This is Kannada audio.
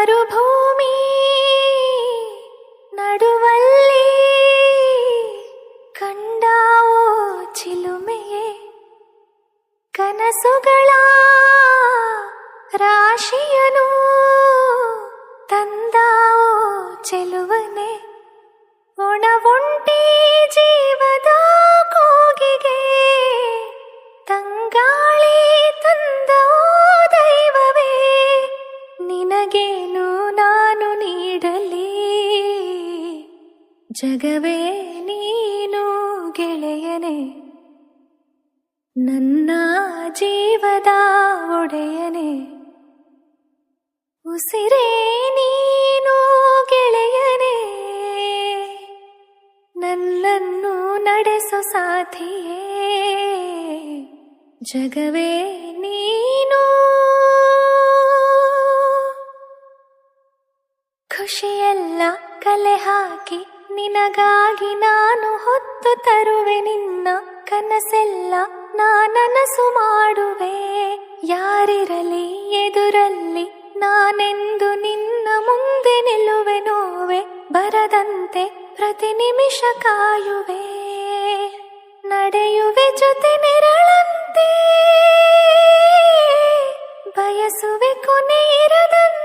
ಮರುಭೂಮಿ ನಡುವಲ್ಲಿ ಕಂಡಾವೋ ಚಿಲುಮೆಯೇ, ಕನಸುಗಳ ರಾಶಿಯನು ತಂದಾವೋ ಚೆಲುವನೆ, ಒಣವುಂಟಿ ಜೀವದ ಕೂಗಿಗೆ ತಂಗಾಳಿ ತಂದೋ ದೈವವೇ, ನಿನಗೇನು ನಾನು ನೀಡಲಿ, ಜಗವೇ ನೀನು ಗೆಳೆಯನೇ, ನನ್ನ ಜೀವದ ಒಡೆಯನೇ, ಉಸಿರೇ ನೀನು ಗೆಳೆಯನೇ, ನನ್ನನ್ನು ನಡೆಸೋ ಸಾಥಿಯೇ, ಜಗವೇ ನೀನು. ಖುಷಿಯೆಲ್ಲ ಕಲೆ ಹಾಕಿ ನಿನಗಾಗಿ ನಾನು ಹೊತ್ತು ತರುವೆ, ನಿನ್ನ ಕನಸೆಲ್ಲ ನಾನನಸು ಮಾಡುವೆ, ಯಾರಿರಲಿ ಎದುರಲ್ಲಿ ನಾನೆಂದು ನಿನ್ನ ಮುಂದೆ ನಿಲ್ಲುವೆ, ನೋವೆ ಬರದಂತೆ ಪ್ರತಿ ನಿಮಿಷ ಕಾಯುವೆ, ನಡೆಯುವೆ ಜೊತೆ ನೆರಳಂತೆ, ಬಯಸುವೆ ಕೊನೆ ಇರದಂತೆ.